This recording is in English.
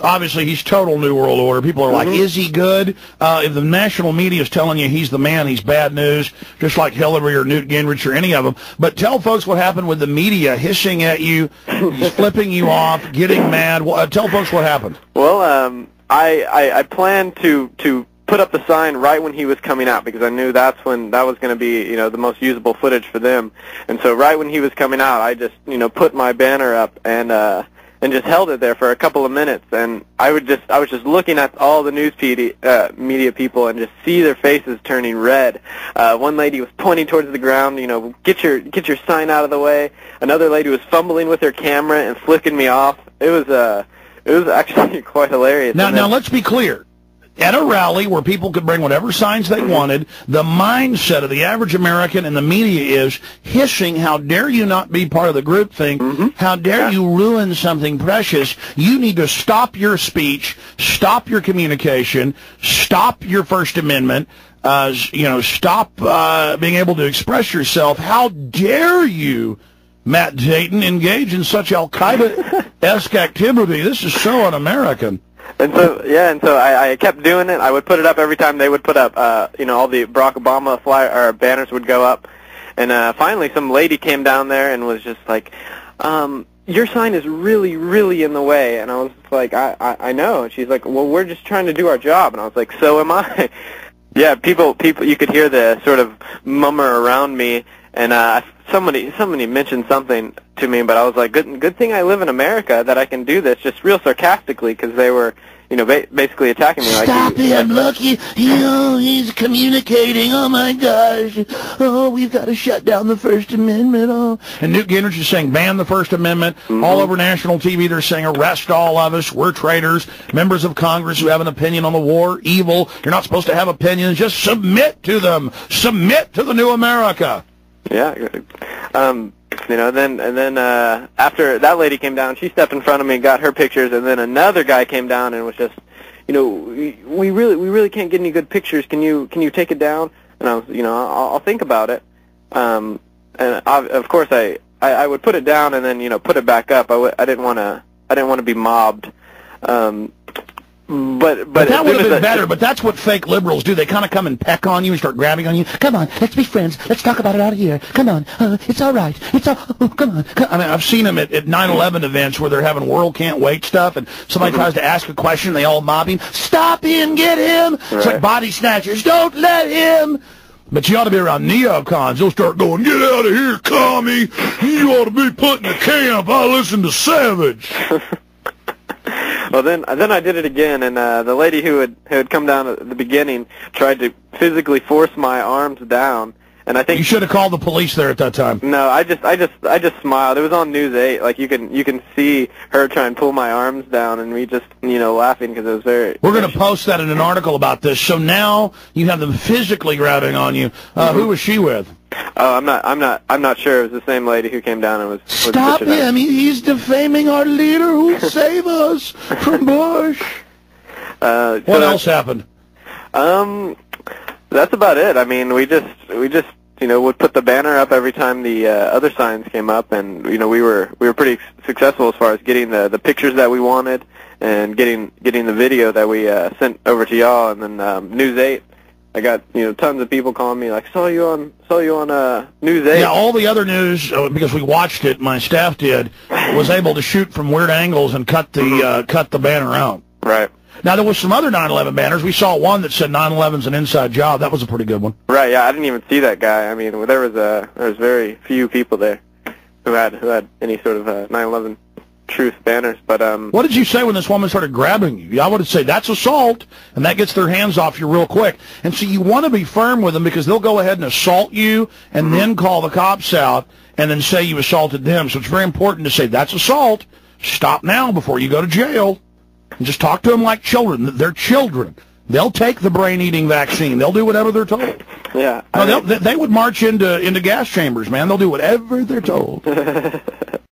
Obviously, he's total New World Order. People are like, is he good? If the national media is telling you he's the man, he's bad news, just like Hillary or Newt Gingrich or any of them. But tell folks what happened with the media hissing at you, flipping you off, getting mad. Tell folks what happened. Well, I planned to put up the sign right when he was coming out, because I knew that's when that was going to be, you know, the most usable footage for them. And so right when he was coming out, I just, you know, put my banner up and just held it there for a couple of minutes. And I was just looking at all the news media people and just see their faces turning red. One lady was pointing towards the ground, you know, get your sign out of the way. Another lady was fumbling with her camera and flicking me off. It was actually quite hilarious. Now let's be clear. At a rally where people could bring whatever signs they wanted, the mindset of the average American and the media is hissing, how dare you not be part of the groupthink? How dare you ruin something precious? You need to stop your speech, stop your communication, stop your First Amendment, you know, stop being able to express yourself. How dare you, Matt Dayton, engage in such Al-Qaeda-esque activity? This is so un-American. And so, yeah, and so I kept doing it. I would put it up every time they would put up, you know, all the Barack Obama banners would go up. And finally, some lady came down there and was just like, your sign is really, really in the way. And I was like, I know. And she's like, well, we're just trying to do our job. And I was like, so am I. Yeah, people, you could hear the sort of murmur around me. And somebody mentioned something to me, but I was like, good thing I live in America that I can do this, just real sarcastically, because they were, you know, basically attacking me. Stop him, look, he's communicating, oh my gosh, oh, we've got to shut down the First Amendment, oh. And Newt Gingrich is saying, ban the First Amendment. All over national TV, they're saying, arrest all of us, we're traitors, members of Congress who have an opinion on the war, evil, you're not supposed to have opinions, just submit to them, submit to the new America. Yeah, you know, and then after that lady came down, she stepped in front of me and got her pictures, and then another guy came down and was just, you know, we really can't get any good pictures. Can you take it down? And I was, you know, I'll think about it. And of course I would put it down and then, you know, put it back up. I didn't want to be mobbed. But that would have been better. But that's what fake liberals do. They kind of come and peck on you and start grabbing on you. Come on, let's be friends. Let's talk about it out here. Come on, it's all right. Come on. I mean, I've seen them at 9/11 events where they're having world can't wait stuff, and somebody tries to ask a question, they all mob him. Stop him, get him. Right. It's like body snatchers. Don't let him. But you ought to be around neocons. They'll start going, get out of here, commie. You ought to be put in the camp. I listen to Savage. Well, then I did it again, and the lady who had come down at the beginning tried to physically force my arms down, and I think you should have called the police there at that time. No, I just smiled. It was on News 8. Like you can see her try and pull my arms down, and me just, you know, laughing because it was very. We're going to post that in an article about this. So now you have them physically grabbing on you. Who was she with? Oh, I'm not sure. It was the same lady who came down and was Stop him! He's defaming our leader who'll save us from Bush. What else happened? That's about it. I mean, we just you know, would put the banner up every time the other signs came up, and you know, we were pretty successful as far as getting the pictures that we wanted and getting the video that we sent over to y'all, and then News 8. I got, you know, tons of people calling me like, saw you on News 8. Yeah, all the other news, because we watched it, my staff did, was able to shoot from weird angles and cut the banner out. Right. Now there was some other 9/11 banners. We saw one that said 9/11's an inside job. That was a pretty good one. Right. Yeah, I didn't even see that guy. I mean, there was very few people there who had any sort of 9/11 truth banners, but what did you say when this woman started grabbing you? I would say that's assault, and that gets their hands off you real quick. And so you want to be firm with them, because they'll go ahead and assault you and then call the cops out and then say you assaulted them. So it's very important to say that's assault. Stop now before you go to jail, and just talk to them like children. They're children. They'll take the brain-eating vaccine. They'll do whatever they're told. Yeah. No, they would march into gas chambers, man. They'll do whatever they're told.